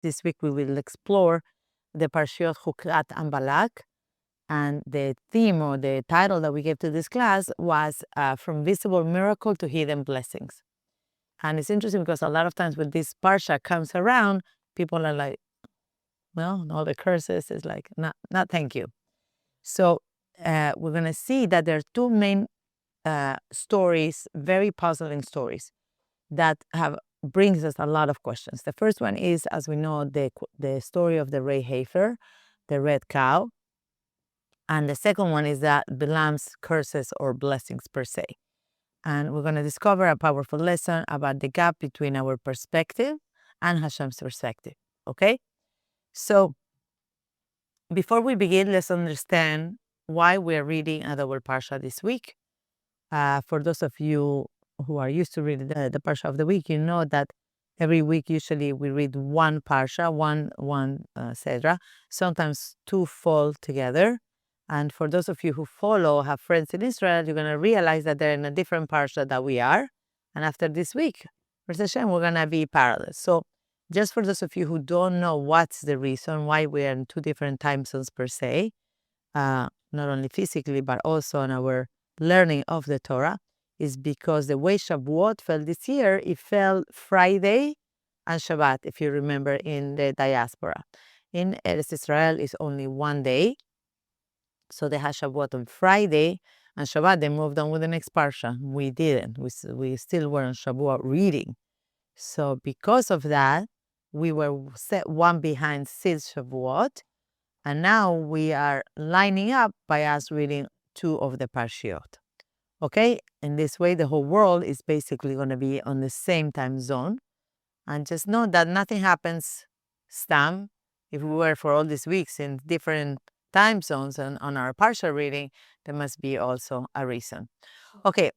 This week we will explore the Parshat Chukat and Balak. And the theme or the title that we gave to this class was From Visible Miracle to Hidden Blessings. And it's interesting because a lot of times when this Parsha comes around, people are like, well, all the curses is like, not thank you. So we're going to see that there are two main stories, very puzzling stories that brings us a lot of questions. The first one is, as we know, the story of the Rei Heifer, the red cow. And the second one is that Balaam's curses or blessings per se. And we're going to discover a powerful lesson about the gap between our perspective and Hashem's perspective. Okay? So before we begin, let's understand why we're reading a double Parsha this week. For those of you who are used to reading the Parsha of the week, you know that every week usually we read one Parsha, one Sedra. Sometimes two fall together. And for those of you who have friends in Israel, you're going to realize that they're in a different Parsha that we are. And after this week, Rosh Hashem, we're going to be parallel. So just for those of you who don't know what's the reason why we are in two different time zones per se, not only physically, but also in our learning of the Torah, is because the way Shavuot fell this year, it fell Friday and Shabbat, if you remember, in the diaspora. In Eretz Israel, it's only one day. So they had Shavuot on Friday, and Shabbat, they moved on with the next Parsha. We didn't. We still were on Shavuot reading. So because of that, we were set one behind since Shavuot, and now we are lining up by us reading two of the Parshiot. Okay? In this way, the whole world is basically going to be on the same time zone. And just know that nothing happens stam. If we were for all these weeks in different time zones and on our Parsha reading, there must be also a reason. Okay.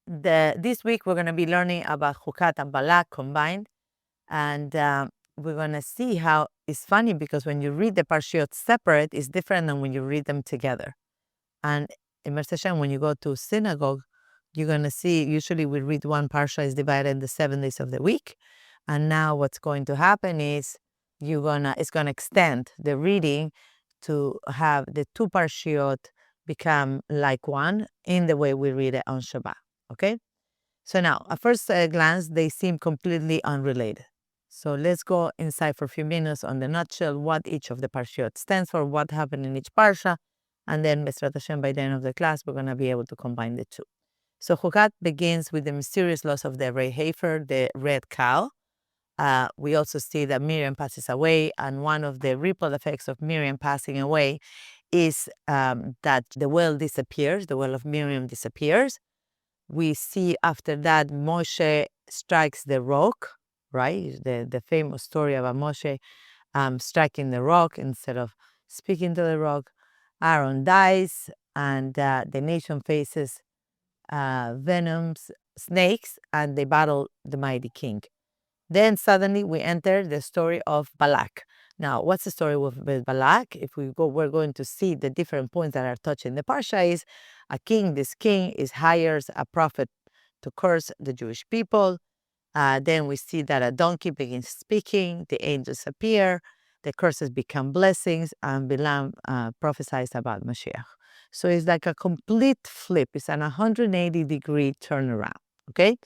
This week we're going to be learning about Chukat and Balak combined. And we're going to see how it's funny because when you read the Parshiot separate, it's different than when you read them together. And in Rosh Hashem, when you go to synagogue, you're going to see, usually we read one Parsha is divided in the 7 days of the week. And now what's going to happen is it's going to extend the reading to have the two Parshiot become like one in the way we read it on Shabbat. Okay? So now, at first glance, they seem completely unrelated. So let's go inside for a few minutes on the nutshell, what each of the Parshiot stands for, what happened in each Parsha, and then B'ezrat Hashem, by the end of the class, we're going to be able to combine the two. So Chukat begins with the mysterious loss of the Rei Heifer, the red cow. We also see that Miriam passes away, and one of the ripple effects of Miriam passing away is that the well disappears, the well of Miriam disappears. We see after that Moshe strikes the rock, right? The famous story about Moshe striking the rock instead of speaking to the rock. Aaron dies, and the nation faces venoms, snakes, and they battle the mighty king. Then suddenly we enter the story of Balak. Now, what's the story with Balak? If we're going to see the different points that are touched in the Parsha is a king. This king hires a prophet to curse the Jewish people. Then we see that a donkey begins speaking, the angels appear, the curses become blessings, and Balaam prophesies about Mashiach. So it's like a complete flip. It's an 180-degree turnaround, okay?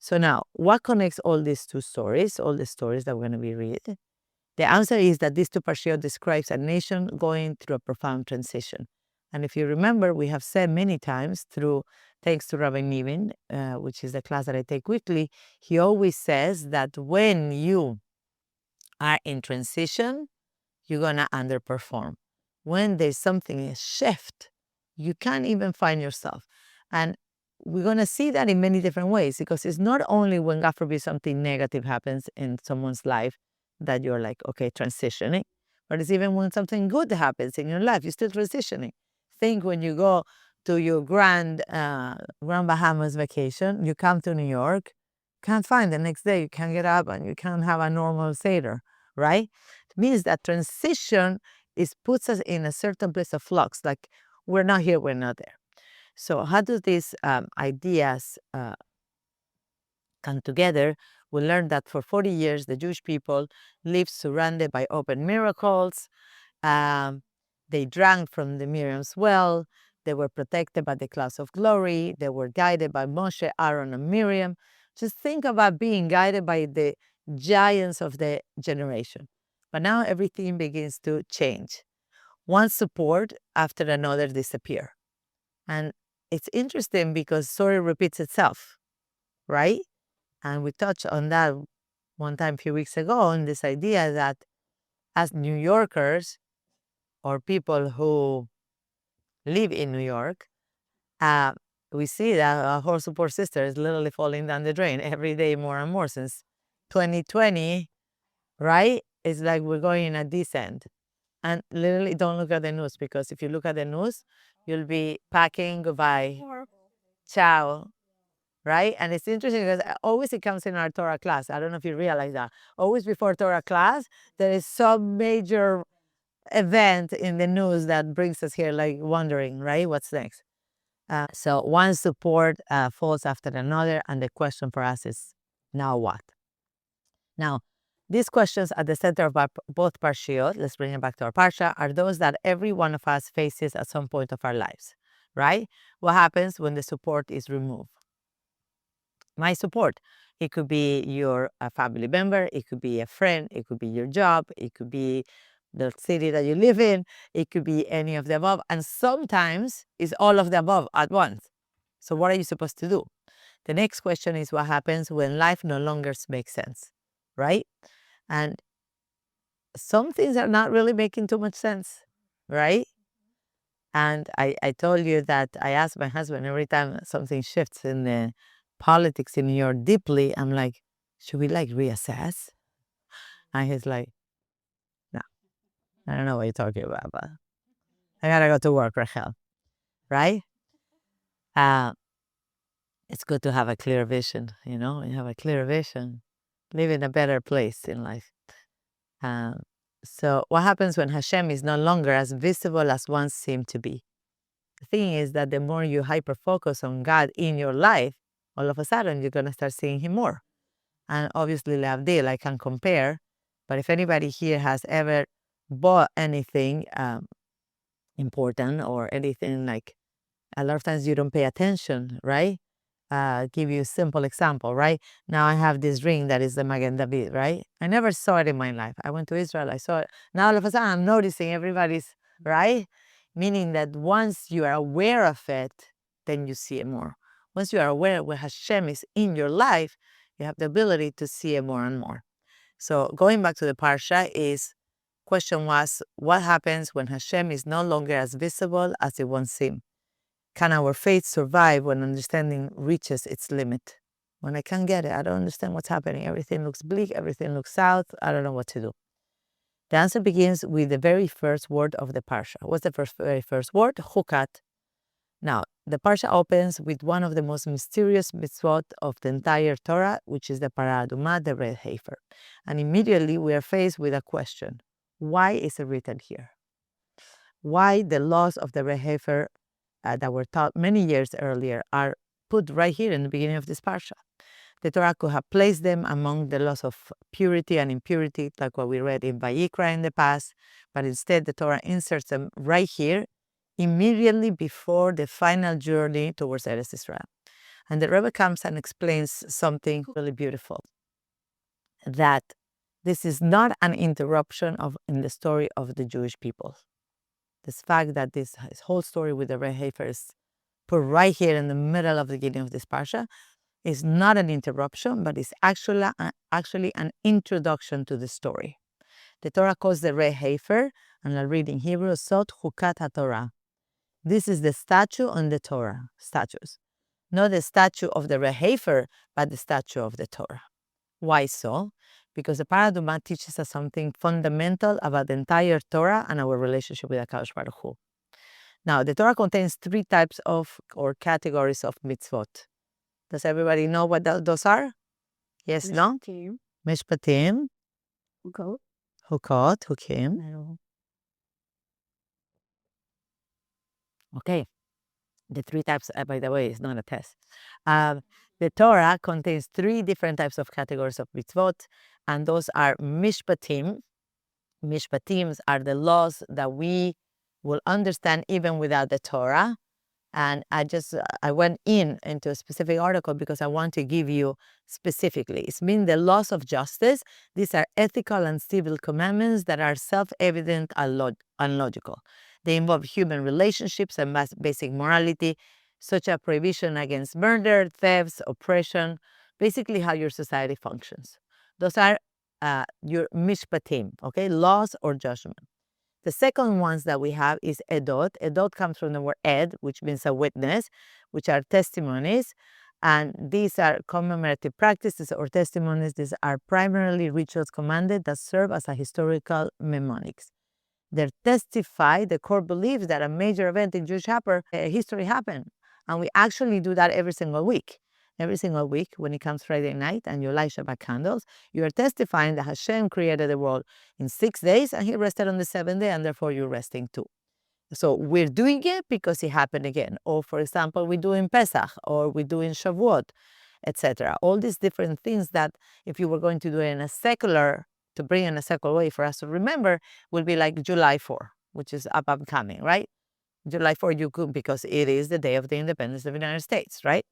So now, what connects all these two stories, all the stories that we're going to be reading? The answer is that these two Parshiot describes a nation going through a profound transition. And if you remember, we have said many times thanks to Rabbi Niven, which is the class that I take weekly, he always says that when you are in transition, you're going to underperform. When there's something, a shift, you can't even find yourself. And we're going to see that in many different ways, because it's not only when, God forbid, something negative happens in someone's life that you're like, okay, transitioning, but it's even when something good happens in your life, you're still transitioning. Think when you go to your Grand Bahamas vacation, you come to New York, can't find the next day, you can't get up and you can't have a normal Seder, right? It means that transition puts us in a certain place of flux, like we're not here, we're not there. So how do these ideas come together? we learned that for 40 years, the Jewish people lived surrounded by open miracles. Um, they drank from the Miriam's well. They were protected by the clouds of glory. They were guided by Moshe, Aaron, and Miriam. Just think about being guided by the giants of the generation. But now everything begins to change. One support after another disappear. And it's interesting because story repeats itself, right? And we touched on that one time a few weeks ago on this idea that as New Yorkers or people who live in New York, uh, we see that our whole support system is literally falling down the drain every day more and more since 2020, right? It's like we're going in a descent. And literally don't look at the news, because if you look at the news, you'll be packing goodbye. Ciao. Right? And it's interesting because always it comes in our Torah class. I don't know if you realize that. Always before Torah class, there is some major event in the news that brings us here, like wondering, right? What's next? So one support falls after another, and the question for us is, now what? Now, these questions at the center of both parshiot, let's bring it back to our parsha, are those that every one of us faces at some point of our lives, right? What happens when the support is removed? My support. It could be your family member, it could be a friend, it could be your job, it could be the city that you live in, it could be any of the above. And sometimes it's all of the above at once. So what are you supposed to do? The next question is what happens when life no longer makes sense, right? And some things are not really making too much sense, right? And I told you that I ask my husband every time something shifts in the politics in New York deeply, I'm like, should we like reassess? And he's like, no, I don't know what you're talking about, but I gotta go to work, Rachel, right? Uh, it's good to have a clear vision, you know, you have a clear vision, live in a better place in life. So what happens when Hashem is no longer as visible as once seemed to be? The thing is that the more you hyper focus on God in your life, all of a sudden you're going to start seeing Him more. And obviously, Leavdil, I can compare, but if anybody here has ever bought anything important or anything, like a lot of times you don't pay attention, right? Give you a simple example, right? Now I have this ring that is the Magen David, right? I never saw it in my life. I went to Israel, I saw it. Now all of a sudden I'm noticing everybody's, right? Meaning that once you are aware of it, then you see it more. Once you are aware where Hashem is in your life, you have the ability to see it more and more. So going back to the Parsha is, question was, what happens when Hashem is no longer as visible as it once seemed? Can our faith survive when understanding reaches its limit? When I can't get it, I don't understand what's happening. Everything looks bleak, everything looks south, I don't know what to do. The answer begins with the very first word of the Parsha. What's the very first word? Chukat. Now, the Parsha opens with one of the most mysterious mitzvot of the entire Torah, which is the Paraduma, the red heifer. And immediately we are faced with a question. Why is it written here? Why the laws of the red heifer that were taught many years earlier are put right here in the beginning of this parsha? The Torah could have placed them among the laws of purity and impurity, like what we read in Vayikra in the past, but instead the Torah inserts them right here, immediately before the final journey towards Eretz Israel. And the Rebbe comes and explains something really beautiful, that this is not an interruption in the story of the Jewish people. This fact that this whole story with the red heifer is put right here in the middle of the beginning of this parsha is not an interruption, but it's actually an introduction to the story. The Torah calls the red heifer, and I'll read in Hebrew, Sot Chukat HaTorah. This is the statue on the Torah, statues. Not the statue of the red heifer, but the statue of the Torah. Why so? Because the Paraduma teaches us something fundamental about the entire Torah and our relationship with HaKadosh Baruch Hu. Now, the Torah contains three types of or categories of mitzvot. Does everybody know what those are? Yes, no? Mishpatim. Hukot, Hukim. Okay. The three types, by the way, is not a test. The Torah contains 3 different types of categories of mitzvot, and those are mishpatim. Mishpatims are the laws that we will understand even without the Torah. And I went into a specific article because I want to give you specifically. It's mean the laws of justice. These are ethical and civil commandments that are self-evident and logical. They involve human relationships and basic morality, such as prohibition against murder, thefts, oppression, basically how your society functions. Those are your mishpatim, okay, laws or judgment. The second ones that we have is edot. Edot comes from the word ed, which means a witness, which are testimonies. And these are commemorative practices or testimonies. These are primarily rituals commanded that serve as a historical mnemonics. They testify the core beliefs that a major event in Jewish history happened. And we actually do that every single week. Every single week, when it comes Friday night and you light Shabbat candles, you are testifying that Hashem created the world in 6 days and he rested on the 7th day, and therefore you're resting too. So we're doing it because it happened again. Or, for example, we do in Pesach, or we do in Shavuot, etc. All these different things that if you were going to do it in to bring in a secular way for us to remember, will be like July 4, which is up and coming, right? July 4, you could, because it is the day of the independence of the United States, right?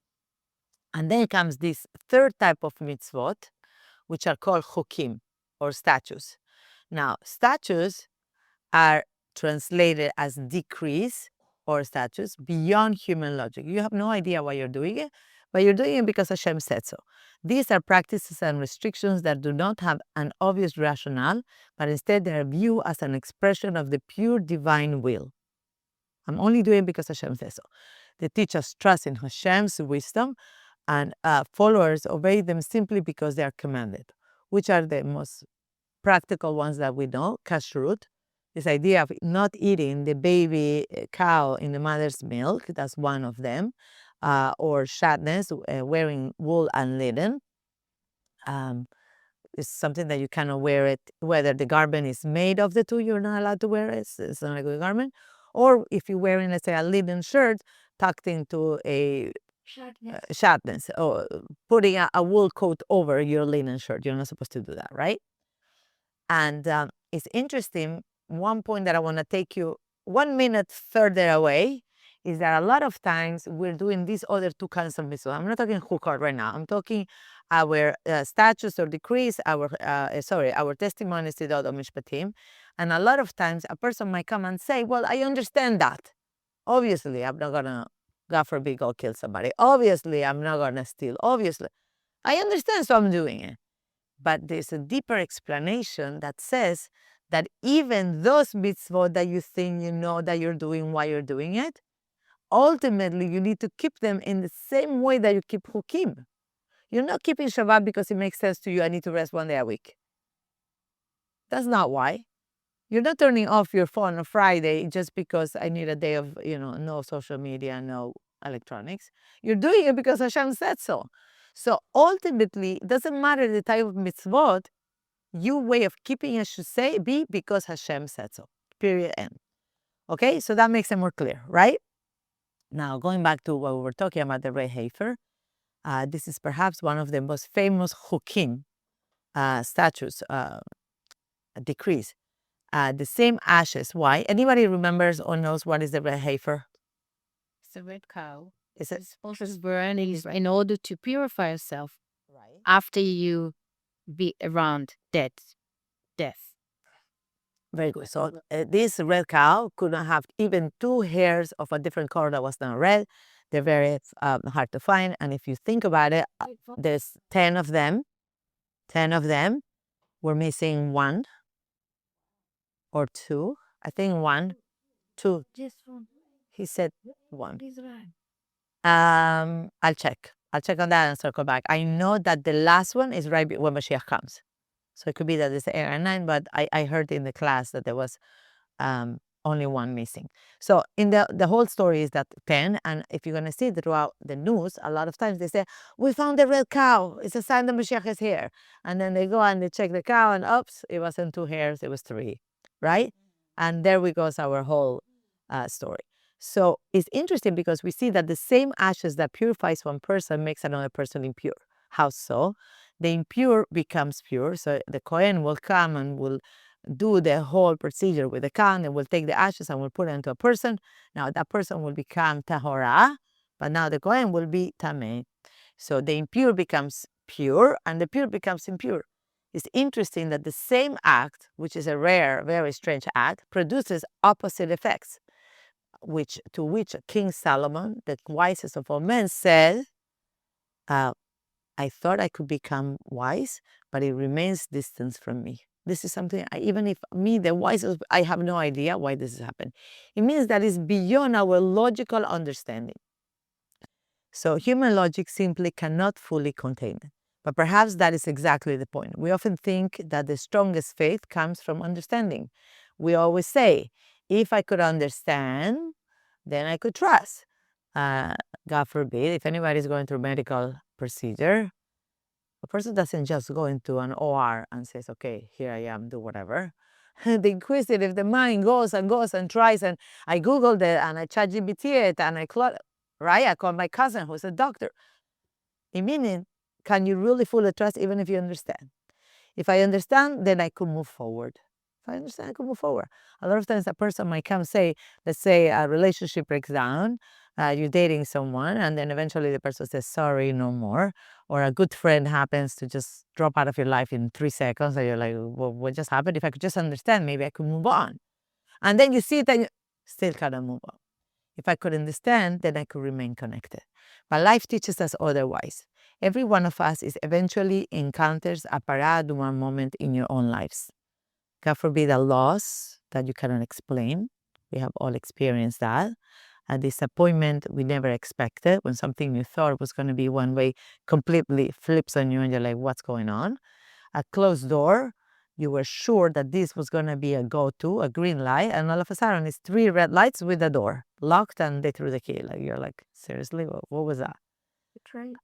And then comes this third type of mitzvot, which are called chukim, or statutes. Now, statutes are translated as decrees or statutes beyond human logic. You have no idea why you're doing it, but you're doing it because Hashem said so. These are practices and restrictions that do not have an obvious rationale, but instead they are viewed as an expression of the pure divine will. I'm only doing it because Hashem says so. They teach us trust in Hashem's wisdom, and followers obey them simply because they are commanded. Which are the most practical ones that we know? Kashrut, this idea of not eating the baby cow in the mother's milk, that's one of them. Or shadness, wearing wool and linen. It's something that you cannot wear it, whether the garment is made of the two, you're not allowed to wear it. It's not a good garment. Or if you're wearing, let's say, a linen shirt tucked into a shadness, or putting a wool coat over your linen shirt. You're not supposed to do that, right? And it's interesting, one point that I want to take you 1 minute further away is that a lot of times we're doing these other 2 kinds of mitzvot. I'm not talking chukat right now. I'm talking our statutes or decrees, our testimonies to the mishpatim. And a lot of times a person might come and say, well, I understand that. Obviously, I'm not going to, God forbid, go kill somebody. Obviously, I'm not going to steal. Obviously. I understand, so I'm doing it. But there's a deeper explanation that says that even those mitzvot that you think you know that you're doing while you're doing it, ultimately you need to keep them in the same way that you keep chukim. You're not keeping Shabbat because it makes sense to you, I need to rest 1 day a week. That's not why. You're not turning off your phone on Friday just because I need a day of, no social media, no electronics. You're doing it because Hashem said so. So ultimately, it doesn't matter the type of mitzvot, your way of keeping it should be because Hashem said so. Period. End. Okay, so that makes it more clear, right? Now, going back to what we were talking about, the Rei Hafer, this is perhaps one of the most famous chukim, statutes, decrees. The same ashes. Why? Anybody remembers or knows what is the Rei Hafer? It's a red cow. Is it? It's supposed to burn in order to purify yourself Right. after you be around death. Very good. So this red cow could not have even 2 hairs of a different color that was not red. They're very hard to find. And if you think about it, there's 10 of them. 10 of them. We're missing 1 or 2. I think 1, 2. Just one. He said 1. He's right. I'll check. I'll check on that and circle back. I know that the last one is right when Mashiach comes. So it could be that it's 8 or 9, but I heard in the class that there was only 1 missing. So in the whole story is that 10, and if you're going to see throughout the news, a lot of times they say, we found the red cow. It's a sign that Mashiach is here. And then they go and they check the cow, and oops, it wasn't 2 hairs, it was 3, right? And there we goes our whole story. So it's interesting because we see that the same ashes that purifies one person makes another person impure. How so? The impure becomes pure. So the Kohen will come and will do the whole procedure with the can and will take the ashes and will put it into a person. Now that person will become tahora, but now the Kohen will be tameh. So the impure becomes pure and the pure becomes impure. It's interesting that the same act, which is a rare, very strange act, produces opposite effects, to which King Solomon, the wisest of all men, said, I thought I could become wise, but it remains distant from me. This is something, even if me, the wisest, I have no idea why this has happened. It means that it's beyond our logical understanding. So human logic simply cannot fully contain it. But perhaps that is exactly the point. We often think that the strongest faith comes from understanding. We always say, if I could understand, then I could trust. God forbid, if anybody is going through a medical procedure, a person doesn't just go into an OR and says, okay, here I am, do whatever. The inquisitive, the mind goes and tries, and I Googled it, and I ChatGPT it, and I called my cousin who's a doctor. Meaning, can you really fully trust even if you understand? If I understand, then I could move forward. If I understand, I could move forward. A lot of times a person might come say, let's say a relationship breaks down, you're dating someone, and then eventually the person says, sorry, no more. Or a good friend happens to just drop out of your life in 3 seconds, and you're like, well, what just happened? If I could just understand, maybe I could move on. And then you see it and you still cannot move on. If I could understand, then I could remain connected. But life teaches us otherwise. Every one of us is eventually encounters a paraduma moment in your own lives. God forbid a loss that you cannot explain. We have all experienced that. A disappointment we never expected, when something you thought was going to be one way completely flips on you and you're like, what's going on? A closed door, you were sure that this was going to be a go-to, a green light, and all of a sudden it's 3 red lights with the door locked and they threw the key. Like, you're like, seriously, what was that?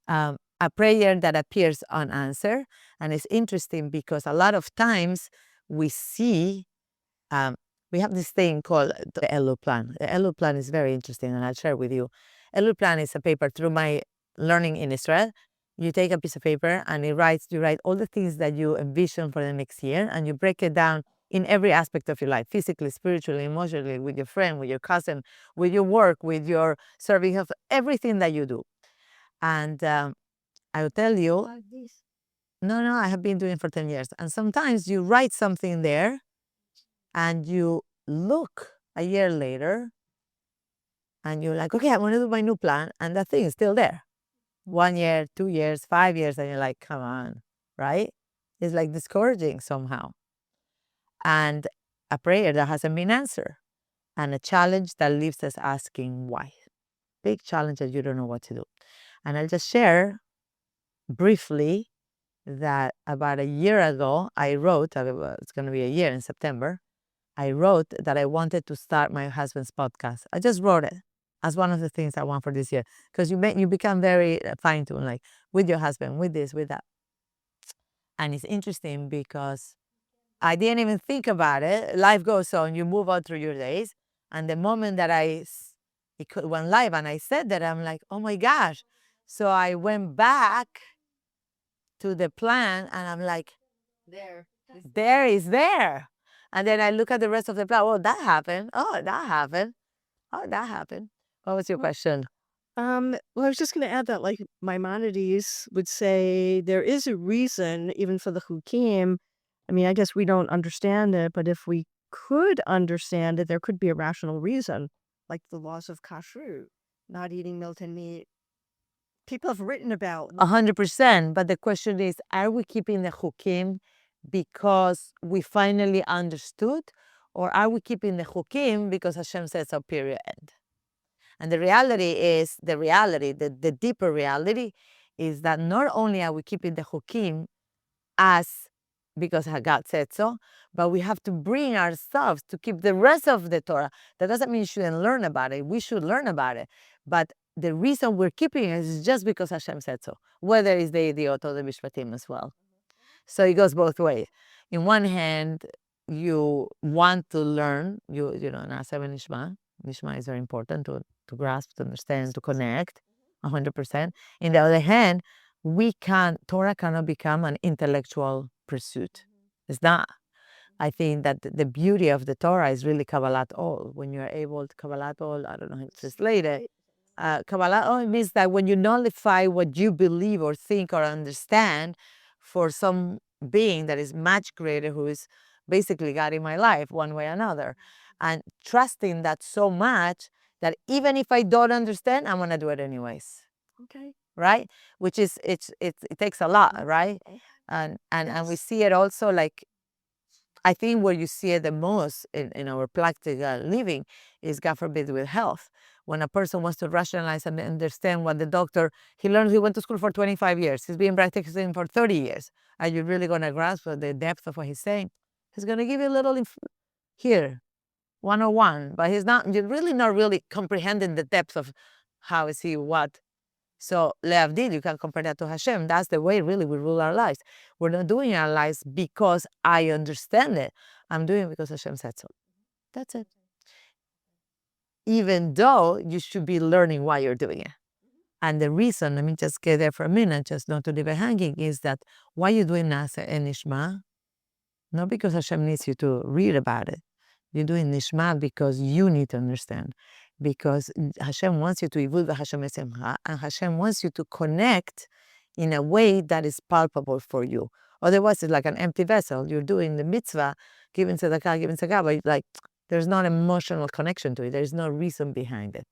A prayer that appears unanswered. And it's interesting because a lot of times we see, we have this thing called the Elu plan. The Elu plan is very interesting, and I'll share with you. Elu plan is a paper through my learning in Israel. You take a piece of paper and you write all the things that you envision for the next year, and you break it down in every aspect of your life, physically, spiritually, emotionally, with your friend, with your cousin, with your work, with your serving of everything that you do. And I will tell you, no, I have been doing it for 10 years. And sometimes you write something there and you look a year later and you're like, okay, I'm going to do my new plan. And that thing is still there. 1 year, 2 years, 5 years. And you're like, come on, right? It's like discouraging somehow. And a prayer that hasn't been answered. And a challenge that leaves us asking why. Big challenge that you don't know what to do. And I'll just share briefly that about a year ago, I wrote, it's going to be a year in September, I wrote that I wanted to start my husband's podcast. I just wrote it as one of the things I want for this year, because you become very fine-tuned, like with your husband, with this, with that. And it's interesting because I didn't even think about it. Life goes on, you move on through your days. And the moment that it went live and I said that, I'm like, oh my gosh. So I went back to the plan and I'm like, there is there. And then I look at the rest of the plan. Oh, that happened. Oh, that happened. Oh, that happened. What was your question? Well, I was just going to add that, like, Maimonides would say there is a reason, even for the Hukim. I mean, I guess we don't understand it, but if we could understand it, there could be a rational reason, like the laws of kashrut, not eating milk and meat. People have written about 100%. But the question is, are we keeping the Hukim because we finally understood? Or are we keeping the Hukim because Hashem says so, period, end? And the reality is, the deeper reality is that not only are we keeping the Hukim as because God said so, but we have to bring ourselves to keep the rest of the Torah. That doesn't mean you shouldn't learn about it. We should learn about it. But the reason we're keeping it is just because Hashem said so, whether it's the Idiot or the Mishpatim as well. So it goes both ways. In one hand, you want to learn, you know, Nasa Nishma, Nishma is very important to grasp, to understand, to connect 100%. On the other hand, Torah cannot become an intellectual pursuit. It's not. I think that the beauty of the Torah is really Kabbalat Ol. When you're able to Kabbalat Ol, I don't know how to translate it. Kabbalat Ol means that when you nullify what you believe or think or understand for some being that is much greater, who is basically God in my life, one way or another, and trusting that so much that even if I don't understand, I'm gonna do it anyways. Okay. Right? Which is it takes a lot, right? And we see it also like I think where you see it the most in our practical living is, God forbid, with health. When a person wants to rationalize and understand what the doctor, he went to school for 25 years. He's been practicing for 30 years. Are you really going to grasp the depth of what he's saying? He's going to give you a little here, 101, but you're really not really comprehending the depth of how is he, what. So, leavdil, you can compare that to Hashem. That's the way really we rule our lives. We're not doing our lives because I understand it. I'm doing it because Hashem said so. That's it. Even though you should be learning why you're doing it. And the reason, let me just get there for a minute, just not to leave it hanging, is that why you're doing Nasa and Nishma, not because Hashem needs you to read about it. You're doing Nishma because you need to understand. Because Hashem wants you to evolve Hashem Esemcha, and Hashem wants you to connect in a way that is palpable for you. Otherwise, it's like an empty vessel. You're doing the mitzvah, giving tzedakah, but like there's not emotional connection to it. There's no reason behind it.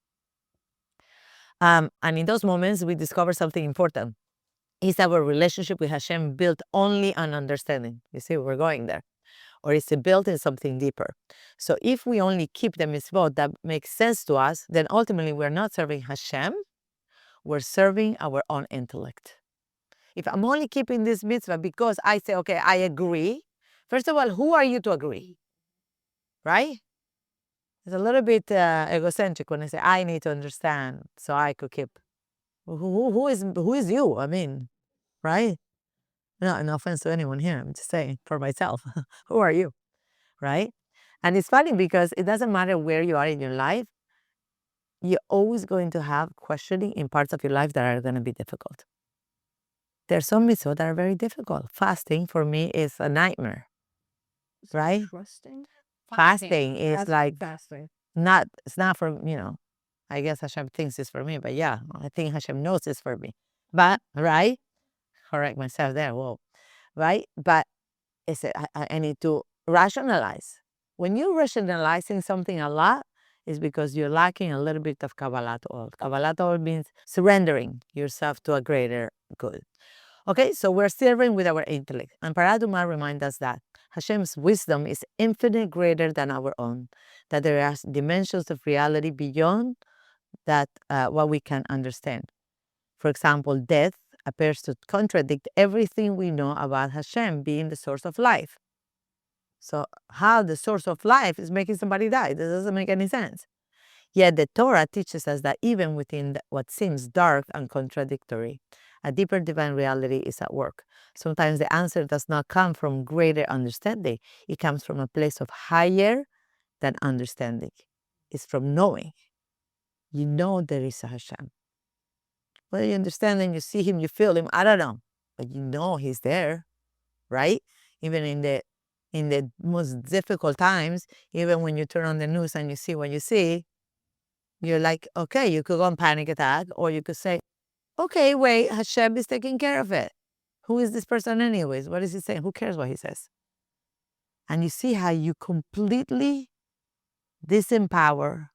And in those moments, we discover something important. Is our relationship with Hashem built only on understanding? You see, we're going there. Or is it built in something deeper? So if we only keep the mitzvot that makes sense to us, then ultimately we're not serving Hashem, we're serving our own intellect. If I'm only keeping this mitzvah because I say, okay, I agree, first of all, who are you to agree? Right? It's a little bit egocentric when I say, I need to understand so I could keep. Who is you? I mean, right? No offense to anyone here. I'm just saying for myself. Who are you? Right? And it's funny because it doesn't matter where you are in your life, you're always going to have questioning in parts of your life that are going to be difficult. There's some mitzvot that are very difficult. Fasting for me is a nightmare. Right? Trusting. Fasting is like fasting. It's not for, I guess Hashem thinks it's for me, but yeah, I think Hashem knows it's for me. But, right? Correct myself there, whoa. Right? But I need to rationalize. When you're rationalizing something a lot, is because you're lacking a little bit of Kabbalat Ol. Kabbalat Ol means surrendering yourself to a greater good. Okay, so we're serving with our intellect. And Paraduma reminds us that Hashem's wisdom is infinitely greater than our own, that there are dimensions of reality beyond that what we can understand. For example, death appears to contradict everything we know about Hashem being the source of life. So how the source of life is making somebody die? This doesn't make any sense. Yet the Torah teaches us that even within what seems dark and contradictory, a deeper divine reality is at work. Sometimes the answer does not come from greater understanding. It comes from a place of higher than understanding. It's from knowing. You know there is a Hashem. Whether you understand him, you see him, you feel him, I don't know. But you know he's there, right? Even in the most difficult times, even when you turn on the news and you see what you see, you're like, okay, you could go on panic attack, or you could say, okay, wait, Hashem is taking care of it. Who is this person anyways? What is he saying? Who cares what he says? And you see how you completely disempower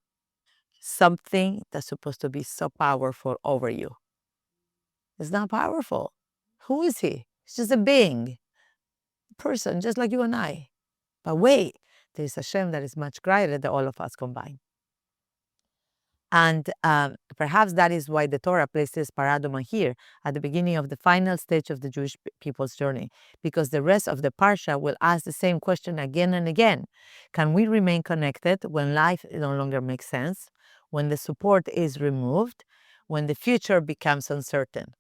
something that's supposed to be so powerful over you. It's not powerful. Who is he? He's just a being, a person, just like you and I. But wait, there is Hashem that is much greater than all of us combined. And perhaps that is why the Torah places paraduma here at the beginning of the final stage of the Jewish people's journey, because the rest of the Parsha will ask the same question again and again. Can we remain connected when life no longer makes sense, when the support is removed, when the future becomes uncertain?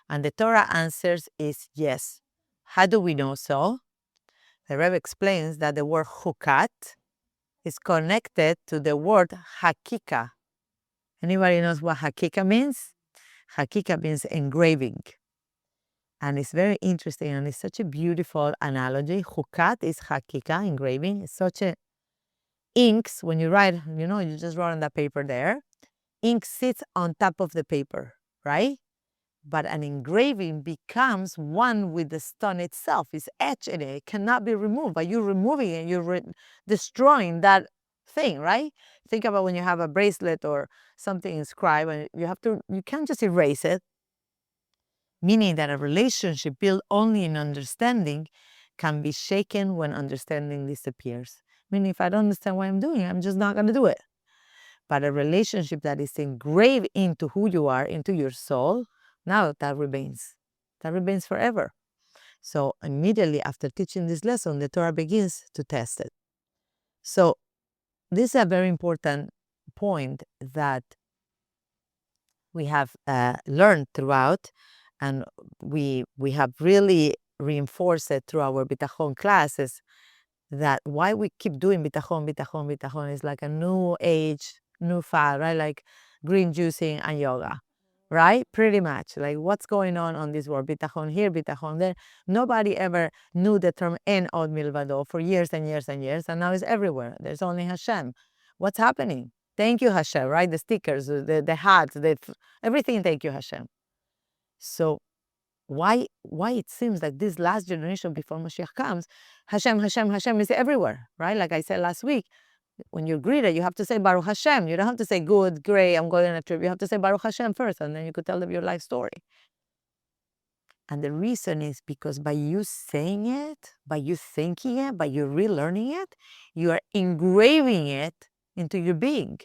And the Torah answers is yes. How do we know so? The Rebbe explains that the word Chukat is connected to the word hakika. Anybody knows what hakika means? Hakika means engraving. And it's very interesting, and it's such a beautiful analogy. Chukat is hakika, engraving. It's such a inks, when you write, you just write on that paper there. Ink sits on top of the paper, right? But an engraving becomes one with the stone itself. It's etched in it. It cannot be removed. By you removing it, you're destroying that thing, right? Think about when you have a bracelet or something inscribed, and you can't just erase it. Meaning that a relationship built only in understanding can be shaken when understanding disappears. Meaning, if I don't understand what I'm doing, I'm just not going to do it. But a relationship that is engraved into who you are, into your soul, now that remains. That remains forever. So immediately after teaching this lesson, the Torah begins to test it. So this is a very important point that we have learned throughout, and we have really reinforced it through our bitachon classes, that why we keep doing bitachon is like a new age, new fad, right? Like green juicing and yoga, right? Pretty much. Like what's going on this world? Bitachon here, bitachon there. Nobody ever knew the term en od milvado for years and years and years, and now it's everywhere. There's only Hashem. What's happening? Thank you, Hashem, right? The stickers, the hats, everything, thank you, Hashem. So why it seems like this last generation before Mashiach comes, Hashem is everywhere, right? Like I said last week, when you're greeted, you have to say Baruch Hashem. You don't have to say good, great, I'm going on a trip. You have to say Baruch Hashem first, and then you could tell them your life story. And the reason is because by you saying it, by you thinking it, by you relearning it, you are engraving it into your being,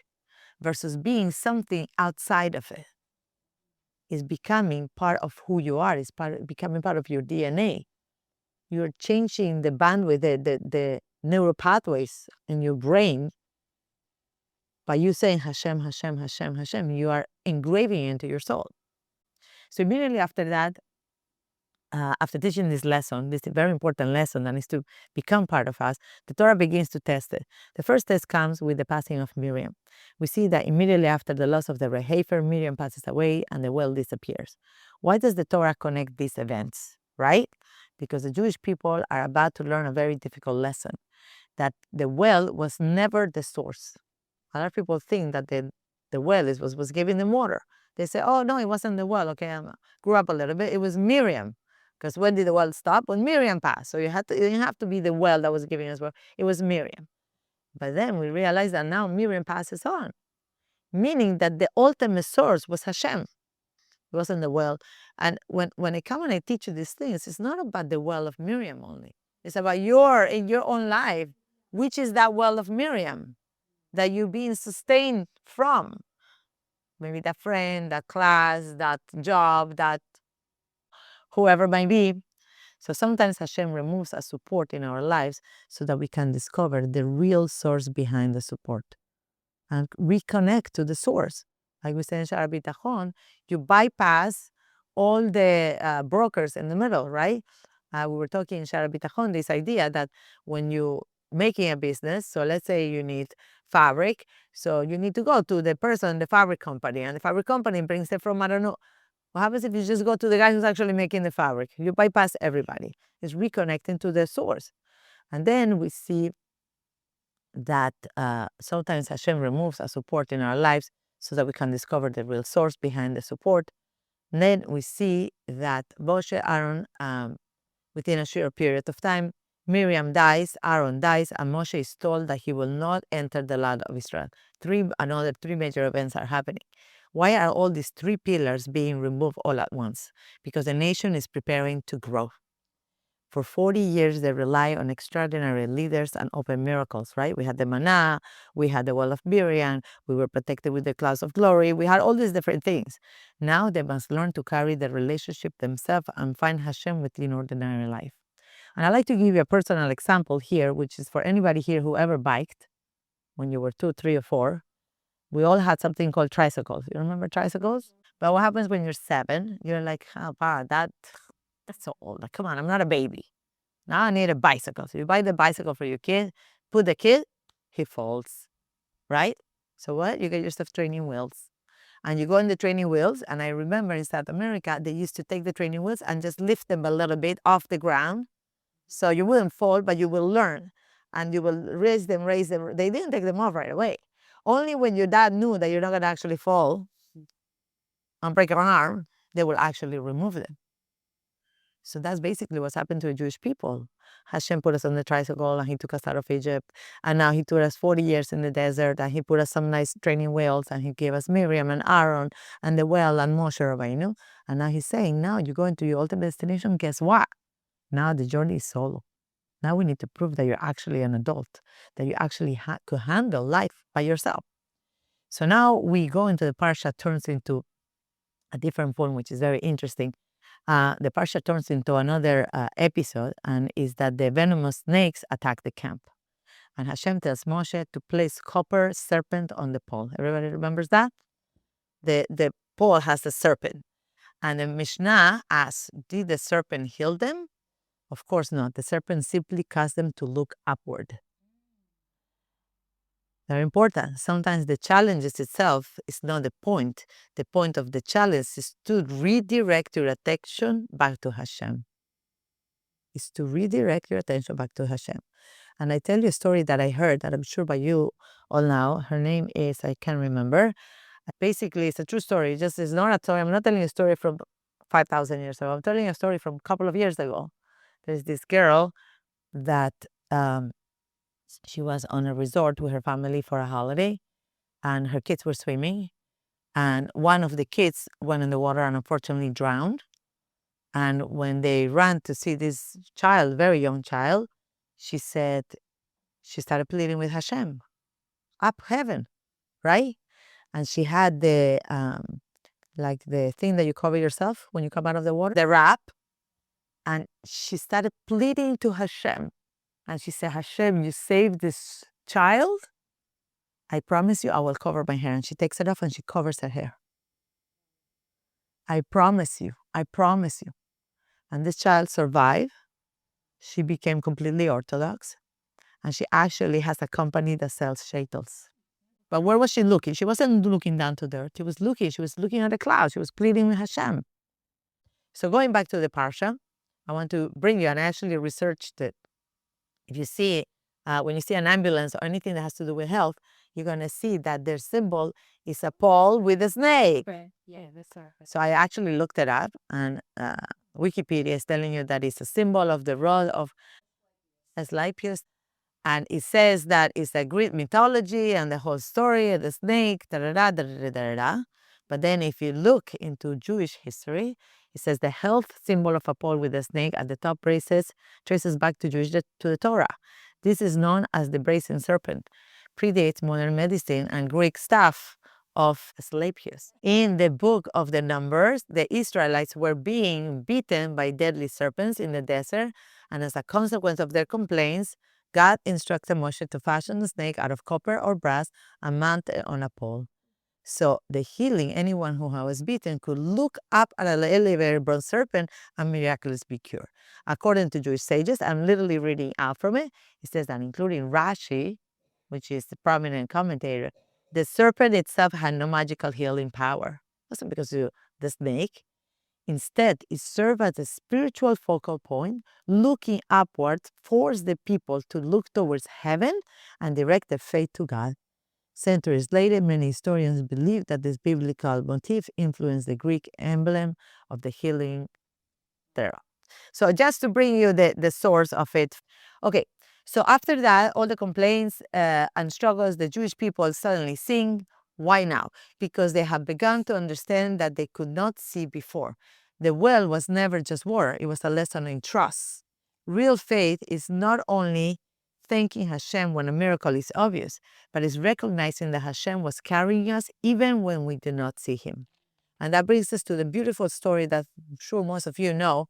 versus being something outside of it. Is becoming part of who you are, is becoming part of your DNA. You're changing the bandwidth, the neural pathways in your brain. By you saying Hashem, you are engraving it into your soul. So immediately after that, after teaching this lesson, this very important lesson that is to become part of us, the Torah begins to test it. The first test comes with the passing of Miriam. We see that immediately after the loss of the Rehafer, Miriam passes away and the well disappears. Why does the Torah connect these events, right? Because the Jewish people are about to learn a very difficult lesson, that the well was never the source. A lot of people think that the well was giving them water. They say, oh, no, it wasn't the well. Okay, I grew up a little bit. It was Miriam. Because when did the well stop? When Miriam passed. So you didn't have to be the well that was giving us water. It was Miriam. But then we realized that now Miriam passes on, meaning that the ultimate source was Hashem. It wasn't the well. And when I come and I teach you these things, it's not about the well of Miriam only. It's about in your own life, which is that well of Miriam that you're being sustained from. Maybe that friend, that class, that job, that whoever might be. So sometimes Hashem removes a support in our lives so that we can discover the real source behind the support and reconnect to the source. Like we say in Shara Bitachon, you bypass all the brokers in the middle, right? We were talking in Shara Bitachon, this idea that when you making a business, so let's say you need fabric, so you need to go to the person, the fabric company, and the fabric company brings it from, I don't know. What happens if you just go to the guy who's actually making the fabric? You bypass everybody. It's reconnecting to the source. And then we see that sometimes Hashem removes a support in our lives so that we can discover the real source behind the support. And then we see that Moshe, Aaron, within a short period of time, Miriam dies, Aaron dies, and Moshe is told that he will not enter the land of Israel. Another three major events are happening. Why are all these three pillars being removed all at once? Because the nation is preparing to grow. For 40 years, they rely on extraordinary leaders and open miracles, right? We had the manna, we had the well of Miriam, we were protected with the clouds of glory, we had all these different things. Now they must learn to carry the relationship themselves and find Hashem within ordinary life. And I'd like to give you a personal example here, which is for anybody here who ever biked when you were 2, 3, or 4. We all had something called tricycles. You remember tricycles? But what happens when you're 7? You're like, oh, wow, that's so old. Like, come on, I'm not a baby. Now I need a bicycle. So you buy the bicycle for your kid, put the kid, he falls, right? So what? You get yourself training wheels. And you go in the training wheels, and I remember in South America, they used to take the training wheels and just lift them a little bit off the ground. So you wouldn't fall, but you will learn. And you will raise them, raise them. They didn't take them off right away. Only when your dad knew that you're not going to actually fall and break your arm, they will actually remove them. So that's basically what's happened to the Jewish people. Hashem put us on the tricycle and he took us out of Egypt. And now he took us 40 years in the desert and he put us some nice training wheels and he gave us Miriam and Aaron and the well and Moshe Rabbeinu. And now he's saying, now you go into your ultimate destination. Guess what? Now the journey is solo. Now we need to prove that you're actually an adult, that you actually could handle life by yourself. So now we go into the Parsha turns into a different form, which is very interesting. The Parsha turns into another episode, and is that the venomous snakes attack the camp. And Hashem tells Moshe to place copper serpent on the pole. Everybody remembers that? The pole has a serpent. And the Mishnah asks, did the serpent heal them? Of course not. The serpent simply caused them to look upward. Very important. Sometimes the challenges itself is not the point. The point of the challenge is to redirect your attention back to Hashem. Is to redirect your attention back to Hashem. And I tell you a story that I heard that I'm sure by you all now. Her name is, I can't remember. Basically, it's a true story. It's not a story. I'm not telling a story from 5,000 years ago. I'm telling a story from a couple of years ago. There's this girl that she was on a resort with her family for a holiday, and her kids were swimming. And one of the kids went in the water and unfortunately drowned. And when they ran to see this child, very young child, she said, she started pleading with Hashem, up heaven, right? And she had the, like the thing that you cover yourself when you come out of the water, the wrap. And she started pleading to Hashem. And she said, Hashem, you saved this child. I promise you I will cover my hair. And she takes it off and she covers her hair. I promise you. I promise you. And this child survived. She became completely Orthodox. And she actually has a company that sells shaitels. But where was she looking? She wasn't looking down to the earth. She was looking at the clouds. She was pleading with Hashem. So going back to the Parsha, I want to bring you, and I actually researched it. If you see, when you see an ambulance or anything that has to do with health, you're going to see that their symbol is a pole with a snake. Right. Yeah, that's right. So I actually looked it up, and Wikipedia is telling you that it's a symbol of the rod of Asclepius. And it says that it's a Greek mythology and the whole story of the snake, da-da-da, da-da-da, da-da-da. But then if you look into Jewish history, it says the health symbol of a pole with a snake at the top traces back to the Torah. This is known as the brazen serpent. Predates modern medicine and Greek stuff of Asclepius. In the book of the Numbers, the Israelites were being beaten by deadly serpents in the desert, and as a consequence of their complaints, God instructed Moshe to fashion a snake out of copper or brass and mount it on a pole. So the healing, anyone who was beaten could look up at an elevated bronze serpent and miraculously be cured. According to Jewish sages, I'm literally reading out from it. It says that including Rashi, which is the prominent commentator, the serpent itself had no magical healing power. It wasn't because of the snake. Instead, it served as a spiritual focal point, looking upwards, forced the people to look towards heaven and direct their faith to God. Centuries later, many historians believe that this biblical motif influenced the Greek emblem of the healing thereof. So just to bring you the source of it. Okay, so after that, all the complaints and struggles, the Jewish people suddenly sing. Why now? Because they have begun to understand that they could not see before. The well was never just water. It was a lesson in trust. Real faith is not only thanking Hashem when a miracle is obvious, but is recognizing that Hashem was carrying us even when we do not see him. And that brings us to the beautiful story that I'm sure most of you know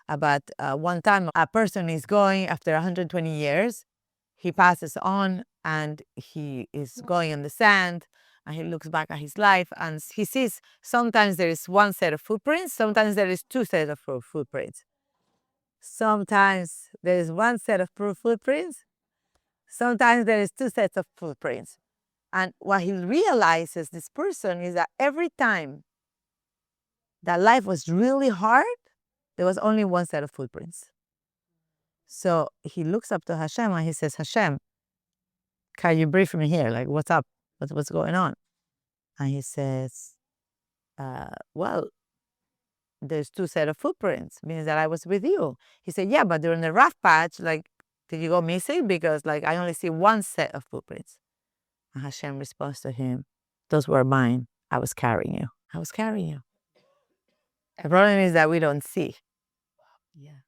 about one time a person is going after 120 years. He passes on and he is going in the sand and he looks back at his life and he sees sometimes there is one set of footprints, sometimes there is two sets of footprints. Sometimes there is one set of footprints, Sometimes there is two sets of footprints. And what he realizes, this person, is that every time that life was really hard, there was only one set of footprints. So he looks up to Hashem and he says, Hashem, can you brief me here? Like, what's up? What's going on? And he says, well, there's two set of footprints, means that I was with you. He said, yeah, but during the rough patch, like, did you go missing? Because, like, I only see one set of footprints. And Hashem responds to him, those were mine. I was carrying you. I was carrying you. The problem is that we don't see. Yeah.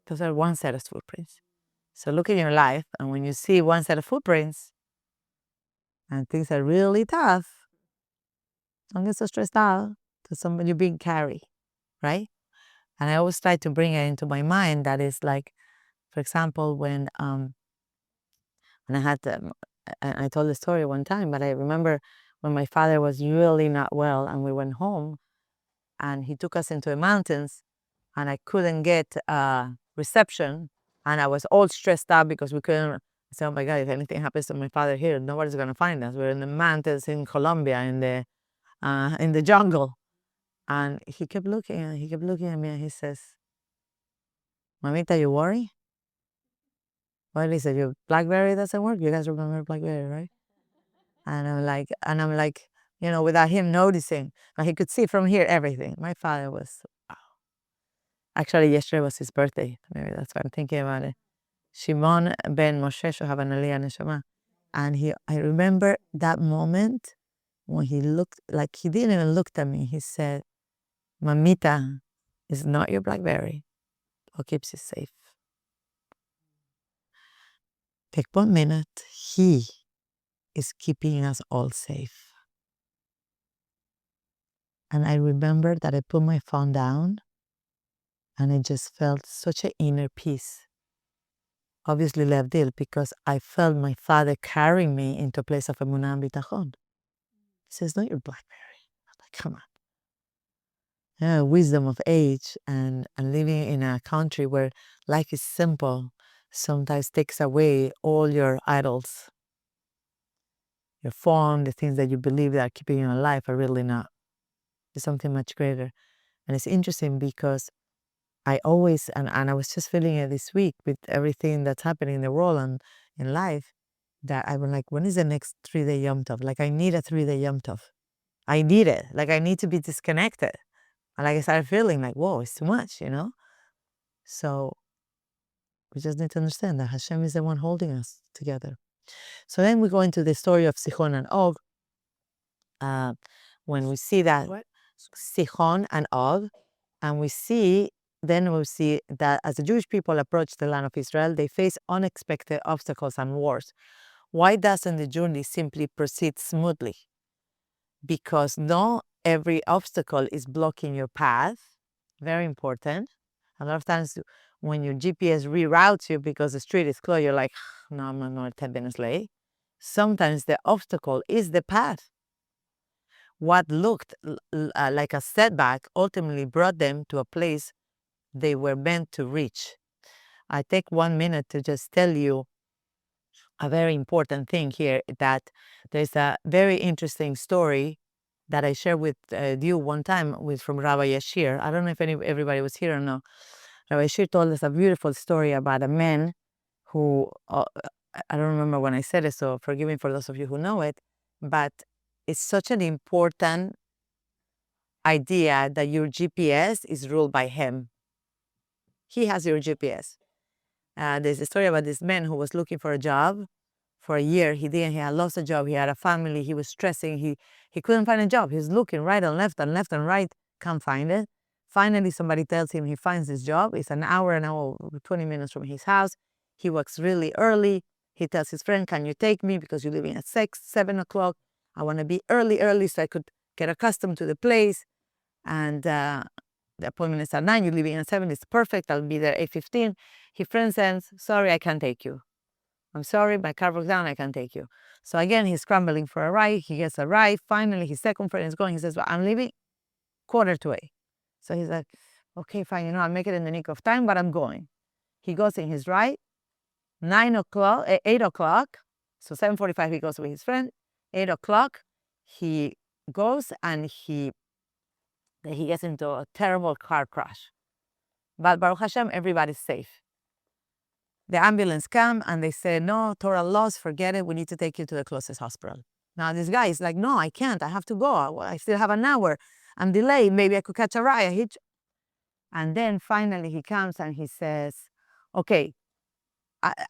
Those are one set of footprints. So look in your life, and when you see one set of footprints, and things are really tough, don't get so stressed out to somebody you're being carried, right? And I always try to bring it into my mind that is like, for example, when I had I told the story one time, but I remember when my father was really not well and we went home and he took us into the mountains and I couldn't get reception and I was all stressed out because we couldn't. I said, oh my God, if anything happens to my father here, nobody's going to find us. We're in the mountains in Colombia, in the jungle. And he kept looking and he kept looking at me and he says, Mamita, you worry? Well, he said, your BlackBerry doesn't work? You guys remember BlackBerry, right? And I'm like, you know, without him noticing, but he could see from here everything. My father was, wow. Actually, yesterday was his birthday. Maybe that's why I'm thinking about it. Shimon ben Moshe Shohav Aliyah Neshama. And I remember that moment when he looked, like he didn't even look at me. He said, Mamita is not your BlackBerry. What keeps you safe? Take 1 minute. He is keeping us all safe. And I remember that I put my phone down and I just felt such an inner peace. Obviously, Levdil, because I felt my father carrying me into a place of emunah and bitachon. He says, not your BlackBerry. I'm like, come on. Yeah, wisdom of age and living in a country where life is simple sometimes takes away all your idols. Your phone, the things that you believe that are keeping you alive are really not. It's something much greater. And it's interesting because I always, and I was just feeling it this week with everything that's happening in the world and in life, that I was like, when is the next 3-day Yom Tov? Like, I need a 3-day Yom Tov. I need it. Like, I need to be disconnected. And like I started feeling like, whoa, it's too much, you know? So we just need to understand that Hashem is the one holding us together. So then we go into the story of Sihon and Og. When we see that, Sihon and Og, and we see that as the Jewish people approach the land of Israel, they face unexpected obstacles and wars. Why doesn't the journey simply proceed smoothly? Because not every obstacle is blocking your path. Very important. A lot of times when your GPS reroutes you because the street is closed, you're like, no, I'm not 10 minutes late. Sometimes the obstacle is the path. What looked like a setback ultimately brought them to a place they were meant to reach. I take 1 minute to just tell you a very important thing here, that there's a very interesting story that I shared with you one time from Rabbi Yashir. I don't know if everybody was here or not. Rabbi Yashir told us a beautiful story about a man who, I don't remember when I said it, so forgive me for those of you who know it, but it's such an important idea that your GPS is ruled by him. He has your GPS. There's a story about this man who was looking for a job for a year. He had lost a job. He had a family. He was stressing. He couldn't find a job. He was looking right and left and left and right. Can't find it. Finally, somebody tells him he finds this job. It's an hour, 20 minutes from his house. He works really early. He tells his friend, can you take me? Because you're leaving at 6, 7 o'clock. I want to be early so I could get accustomed to the place. And the appointment is at 9. You're leaving at 7. It's perfect. I'll be there 8:15. His friend says, sorry, I can't take you. I'm sorry, my car broke down. I can't take you. So again, he's scrambling for a ride. He gets a ride. Finally, his second friend is going. He says, well, I'm leaving 7:45. So he's like, okay, fine. I'll make it in the nick of time, but I'm going. He goes in his ride. 8 o'clock, so 7:45 he goes with his friend. 8 o'clock, he goes and he gets into a terrible car crash. But Baruch Hashem, everybody's safe. The ambulance come and they say, no, Torah lost, forget it, we need to take you to the closest hospital. Now this guy is like, no, I can't, I have to go. I still have an hour. I'm delayed, maybe I could catch a ride. And then finally he comes and he says, okay,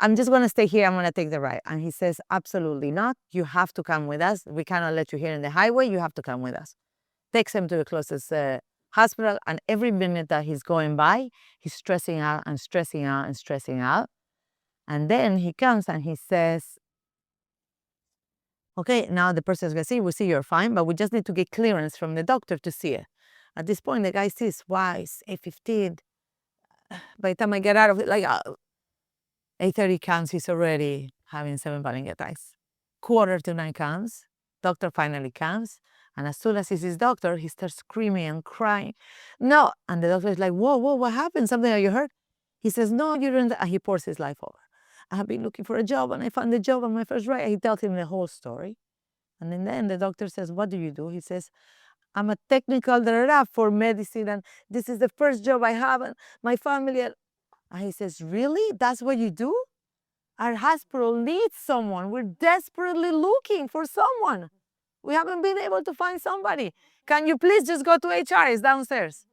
I'm just going to stay here, I'm going to take the ride. And he says, absolutely not, you have to come with us. We cannot let you here in the highway, you have to come with us. Takes him to the closest hospital, and every minute that he's going by, he's stressing out and stressing out and stressing out. And then he comes and he says, okay, now the person is going to see, we see you're fine, but we just need to get clearance from the doctor to see it. At this point, the guy sees, why, it's 8:15. By the time I get out of it, like 8:30 comes, he's already having 7 panic attacks. 8:45 comes, doctor finally comes, and as soon as he sees doctor, he starts screaming and crying. No, and the doctor is like, whoa, what happened? Something that you heard? He says, no, you didn't. And he pours his life over. I have been looking for a job and I found the job on my first ride. He tells him the whole story. And then the doctor says, what do you do? He says, I'm a technical director for medicine and this is the first job I have and my family. And he says, really? That's what you do? Our hospital needs someone. We're desperately looking for someone. We haven't been able to find somebody. Can you please just go to HR? It's downstairs.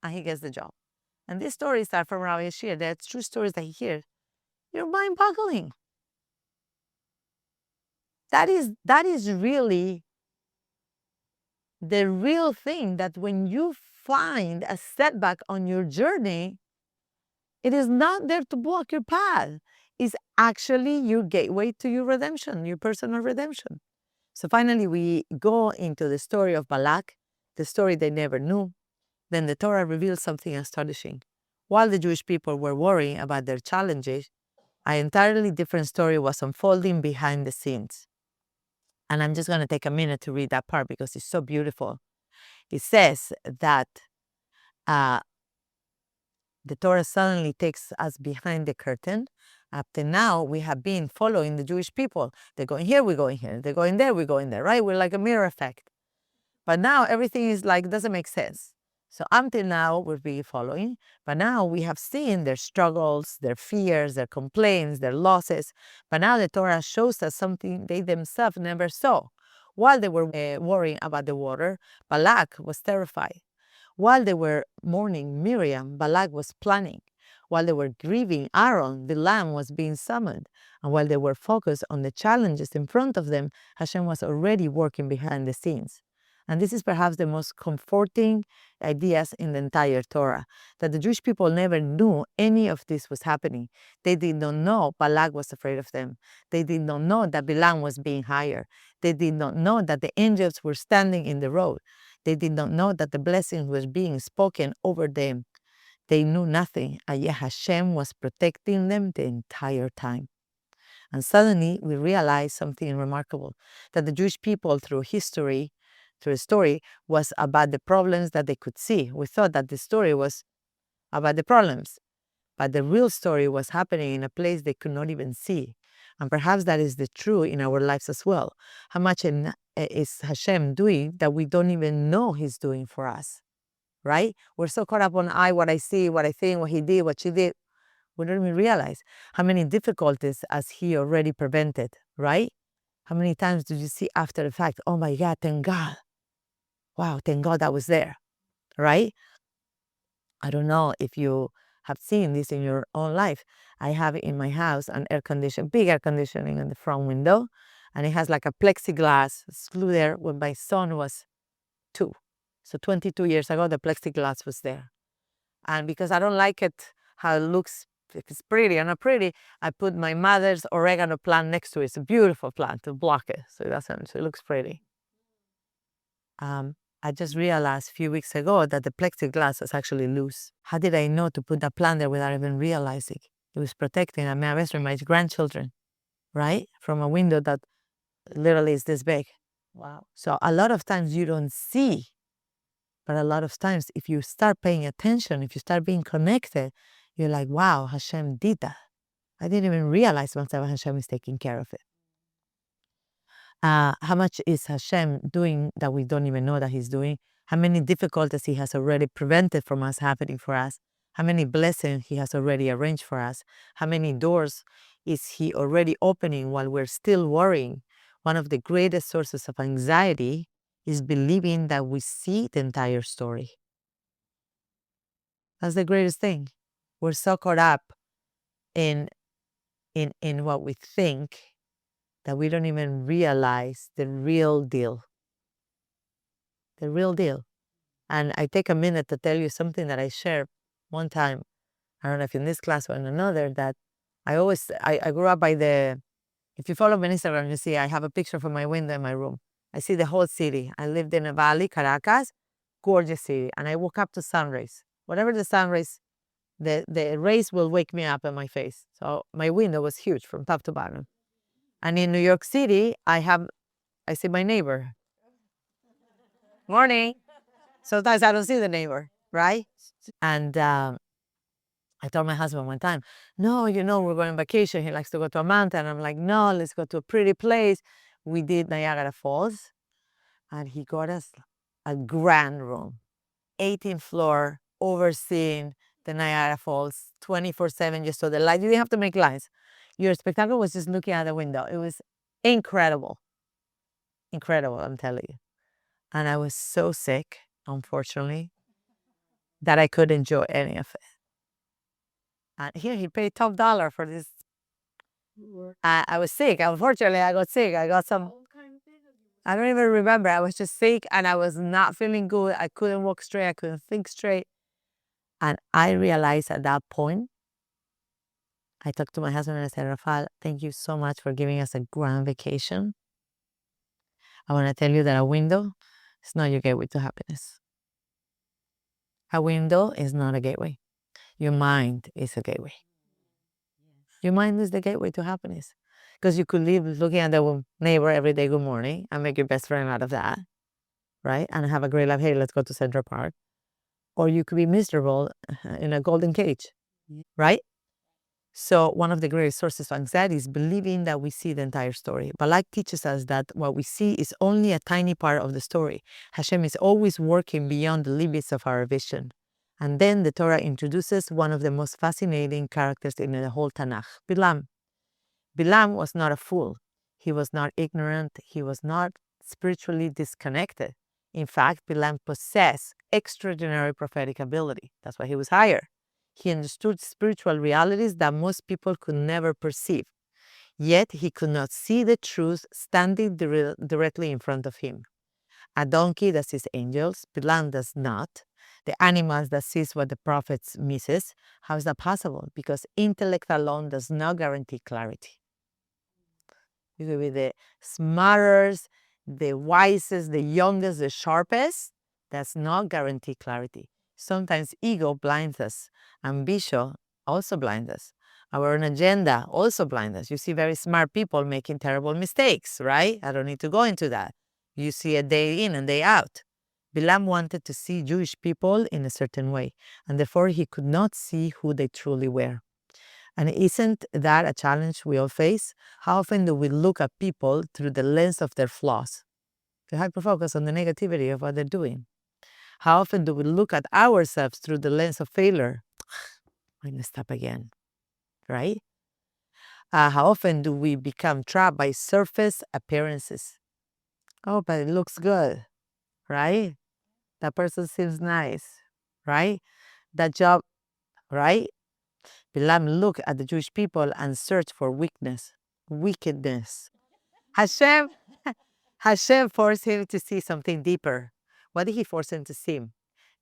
And he gets the job. And these stories are from Rabbi Yashir. They're true stories that he hears. You're mind-boggling. That is really the real thing, that when you find a setback on your journey, it is not there to block your path. It's actually your gateway to your redemption, your personal redemption. So finally, we go into the story of Balak, the story they never knew. Then the Torah reveals something astonishing. While the Jewish people were worrying about their challenges, an entirely different story was unfolding behind the scenes. And I'm just going to take a minute to read that part because it's so beautiful. It says that the Torah suddenly takes us behind the curtain. Up to now, we have been following the Jewish people. They're going here, we're going here. They're going there, we're going there, right? We're like a mirror effect. But now everything is like, doesn't make sense. So until now, we've been following. But now we have seen their struggles, their fears, their complaints, their losses. But now the Torah shows us something they themselves never saw. While they were worrying about the water, Balak was terrified. While they were mourning Miriam, Balak was planning. While they were grieving Aaron, the lamb was being summoned. And while they were focused on the challenges in front of them, Hashem was already working behind the scenes. And this is perhaps the most comforting ideas in the entire Torah, that the Jewish people never knew any of this was happening. They did not know Balak was afraid of them. They did not know that Bilam was being hired. They did not know that the angels were standing in the road. They did not know that the blessings was being spoken over them. They knew nothing, and yet Hashem was protecting them the entire time. And suddenly we realize something remarkable, that the Jewish people through history, through the story, was about the problems that they could see. We thought that the story was about the problems, but the real story was happening in a place they could not even see. And perhaps that is the truth in our lives as well. How much is Hashem doing that we don't even know He's doing for us, right? We're so caught up on what I see, what I think, what He did, what she did. We don't even realize how many difficulties as He already prevented, right? How many times did you see after the fact, oh my God, thank God. Wow, thank God that was there, right? I don't know if you have seen this in your own life. I have in my house an big air conditioning in the front window, and it has like a plexiglass screw there when my son was 2. So 22 years ago, the plexiglass was there. And because I don't like it, how it looks, if it's pretty or not pretty, I put my mother's oregano plant next to it. It's a beautiful plant to block it, so it looks pretty. I just realized a few weeks ago that the plexiglass is actually loose. How did I know to put that plant there without even realizing? It was protecting my grandchildren, right? From a window that literally is this big. Wow. So a lot of times you don't see, but a lot of times if you start paying attention, if you start being connected, you're like, wow, Hashem did that. I didn't even realize myself Hashem is taking care of it. How much is Hashem doing that we don't even know that He's doing? How many difficulties He has already prevented from us happening for us? How many blessings He has already arranged for us? How many doors is He already opening while we're still worrying? One of the greatest sources of anxiety is believing that we see the entire story. That's the greatest thing. We're so caught up in what we think that we don't even realize the real deal. The real deal. And I take a minute to tell you something that I shared one time. I don't know if in this class or in another, that I grew up by the, if you follow me on Instagram, you see I have a picture from my window in my room. I see the whole city. I lived in a valley, Caracas, gorgeous city. And I woke up to sun rays. Whatever the sun rays, the rays will wake me up in my face. So my window was huge from top to bottom. And in New York City, I see my neighbor. Morning. Sometimes I don't see the neighbor, right? And I told my husband one time, no, we're going on vacation. He likes to go to a mountain. I'm like, no, let's go to a pretty place. We did Niagara Falls. And he got us a grand room, 18th floor, overseeing the Niagara Falls, 24/7, just so the light. You didn't have to make lines. Your spectacle was just looking out the window. It was incredible. Incredible, I'm telling you. And I was so sick, unfortunately, that I couldn't enjoy any of it. And here he paid top dollar for this. I was sick. Unfortunately, I got sick. I got some. I don't even remember. I was just sick and I was not feeling good. I couldn't walk straight. I couldn't think straight. And I realized at that point, I talked to my husband and I said, Rafael, thank you so much for giving us a grand vacation. I want to tell you that a window is not your gateway to happiness. A window is not a gateway. Your mind is a gateway. Your mind is the gateway to happiness. Because you could live looking at the neighbor every day, good morning, and make your best friend out of that, right? And have a great life. Hey, let's go to Central Park. Or you could be miserable in a golden cage, right? So one of the greatest sources of anxiety is believing that we see the entire story. Balak teaches us that what we see is only a tiny part of the story. Hashem is always working beyond the limits of our vision. And then the Torah introduces one of the most fascinating characters in the whole Tanakh, Bilam. Bilam was not a fool. He was not ignorant. He was not spiritually disconnected. In fact, Bilam possessed extraordinary prophetic ability. That's why he was hired. He understood spiritual realities that most people could never perceive. Yet he could not see the truth standing directly in front of him. A donkey that sees angels, Bilam does not. The animals that sees what the prophets misses. How is that possible? Because intellect alone does not guarantee clarity. You could be the smartest, the wisest, the youngest, the sharpest. Does not guarantee clarity. Sometimes ego blinds us. Ambition also blinds us. Our own agenda also blinds us. You see very smart people making terrible mistakes, right? I don't need to go into that. You see it day in and day out. Bilam wanted to see Jewish people in a certain way, and therefore he could not see who they truly were. And isn't that a challenge we all face? How often do we look at people through the lens of their flaws? We hyper-focus on the negativity of what they're doing. How often do we look at ourselves through the lens of failure? I messed up again, right? How often do we become trapped by surface appearances? Oh, but it looks good, right? That person seems nice, right? That job, right? Bilam looked at the Jewish people and searched for wickedness. Hashem forced him to see something deeper. What did he force him to see?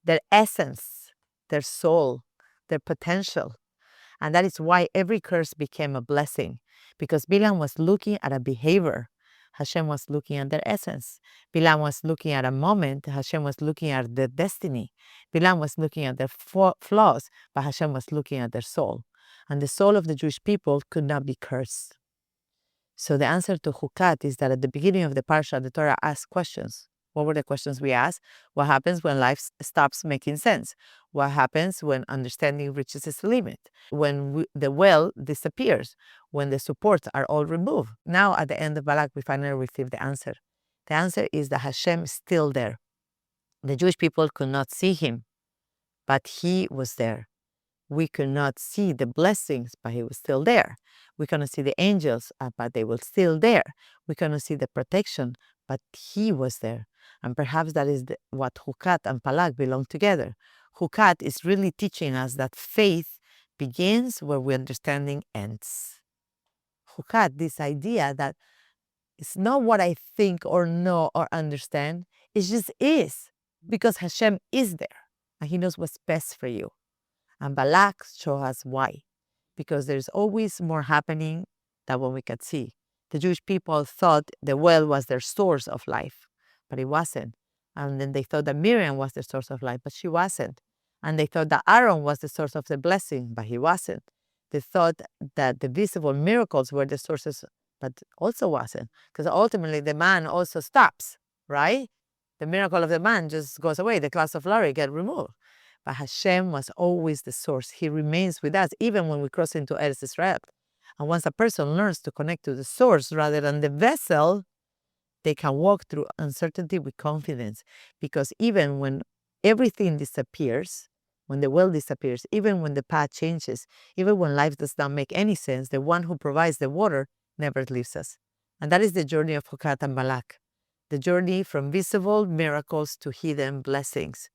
Their essence, their soul, their potential. And that is why every curse became a blessing, because Bilam was looking at a behavior. Hashem was looking at their essence. Bilam was looking at a moment. Hashem was looking at their destiny. Bilam was looking at their flaws, but Hashem was looking at their soul. And the soul of the Jewish people could not be cursed. So the answer to Chukat is that at the beginning of the Parsha, the Torah asks questions. What were the questions we asked? What happens when life stops making sense? What happens when understanding reaches its limit? When the well disappears? When the supports are all removed? Now, at the end of Balak, we finally received the answer. The answer is that Hashem is still there. The Jewish people could not see him, but he was there. We could not see the blessings, but he was still there. We cannot see the angels, but they were still there. We cannot see the protection, but he was there. And perhaps that is what Chukat and Balak belong together. Chukat is really teaching us that faith begins where we understanding ends. Chukat, this idea that it's not what I think or know or understand, it just is, because Hashem is there, and he knows what's best for you. And Balak shows us why. Because there's always more happening than what we can see. The Jewish people thought the well was their source of life, but it wasn't. And then they thought that Miriam was the source of life, but she wasn't. And they thought that Aaron was the source of the blessing, but he wasn't. They thought that the visible miracles were the sources, but also wasn't. Because ultimately the man also stops, right? The miracle of the man just goes away. The clouds of glory get removed. But Hashem was always the source. He remains with us, even when we cross into Eretz Israel. And once a person learns to connect to the source rather than the vessel, they can walk through uncertainty with confidence. Because even when everything disappears, when the well disappears, even when the path changes, even when life does not make any sense, the one who provides the water never leaves us. And that is the journey of Chukat and Balak. The journey from visible miracles to hidden blessings.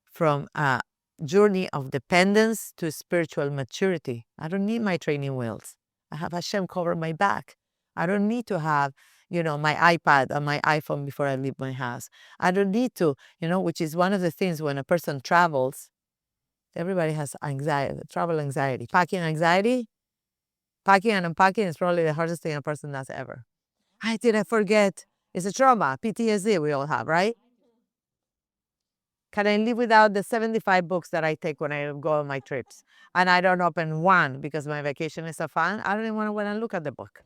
From a journey of dependence to spiritual maturity. I don't need my training wheels. I have Hashem cover my back. I don't need to have, my iPad or my iPhone before I leave my house. I don't need to, which is one of the things when a person travels, everybody has anxiety, travel anxiety. Packing anxiety, packing and unpacking is probably the hardest thing a person does ever. Did I forget? It's a trauma, PTSD we all have, right? Can I live without the 75 books that I take when I go on my trips? And I don't open one because my vacation is so fun. I don't even want to go and look at the book.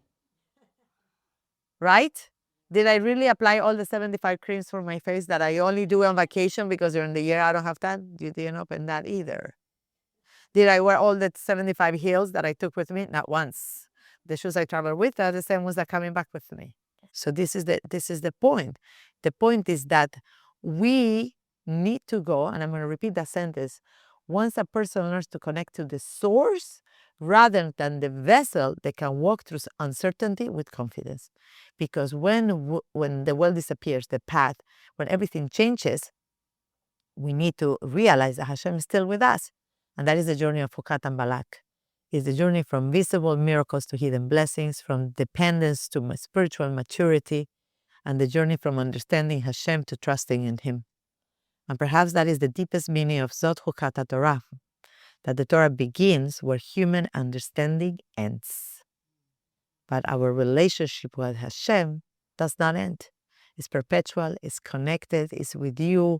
Right? Did I really apply all the 75 creams for my face that I only do on vacation because during the year I don't have time? You didn't open that either. Did I wear all the 75 heels that I took with me? Not once. The shoes I travel with are the same ones that are coming back with me. So this is the point. The point is that we need to go, and I'm going to repeat that sentence, once a person learns to connect to the source rather than the vessel, they can walk through uncertainty with confidence. Because when the well disappears, the path, when everything changes, we need to realize that Hashem is still with us. And that is the journey of Chukat and Balak. It's the journey from visible miracles to hidden blessings, from dependence to spiritual maturity, and the journey from understanding Hashem to trusting in him. And perhaps that is the deepest meaning of Zot Chukat Torah, that the Torah begins where human understanding ends. But our relationship with Hashem does not end. It's perpetual, it's connected, it's with you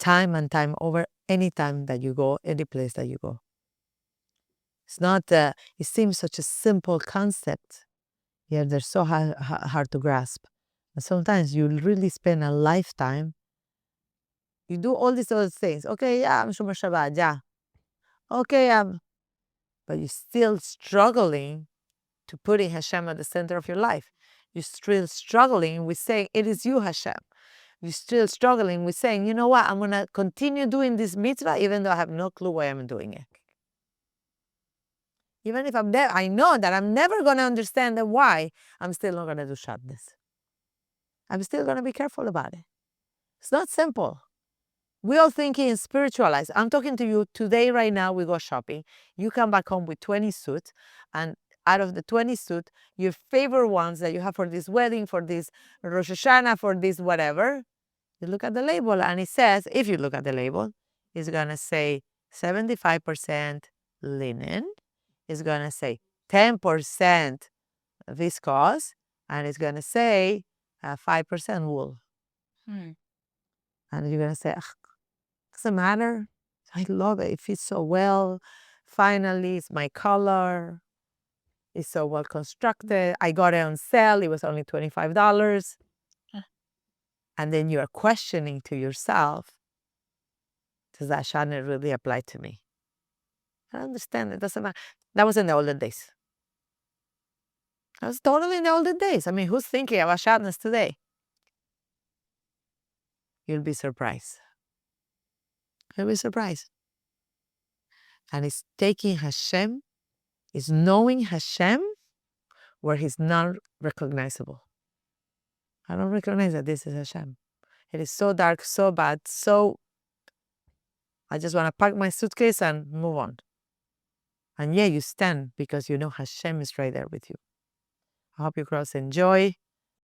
time and time over, any time that you go, any place that you go. It's not, it seems such a simple concept, yet they're so hard to grasp. And sometimes you really spend a lifetime. You do all these other things. Okay, yeah, I'm Shomer Shabbat, yeah. Okay, but you're still struggling to putting Hashem at the center of your life. You're still struggling with saying, it is you, Hashem. You're still struggling with saying, you know what, I'm going to continue doing this mitzvah even though I have no clue why I'm doing it. Even if I'm there, I know that I'm never going to understand the why. I'm still not going to do Shabbos. I'm still going to be careful about it. It's not simple. We all thinking spiritualized. I'm talking to you today, right now, we go shopping. You come back home with 20 suits, and out of the 20 suits, your favorite ones that you have for this wedding, for this Rosh Hashanah, for this whatever, you look at the label, and it says, if you look at the label, it's going to say 75% linen. It's going to say 10% viscose, and it's going to say 5% wool. And you're going to say, doesn't matter. I love it. It fits so well. Finally, it's my color. It's so well constructed. I got it on sale. It was only $25. and then you are questioning to yourself, does that Shana really apply to me? I understand. It doesn't matter. That was in the olden days. That was totally in the olden days. I mean, who's thinking about sadness today? You'll be surprised. You'll be surprised. And it's taking Hashem, it's knowing Hashem where he's not recognizable. I don't recognize that this is Hashem. It is so dark, so bad, so I just want to pack my suitcase and move on. And yeah, you stand because you know Hashem is right there with you. I hope you girls enjoy.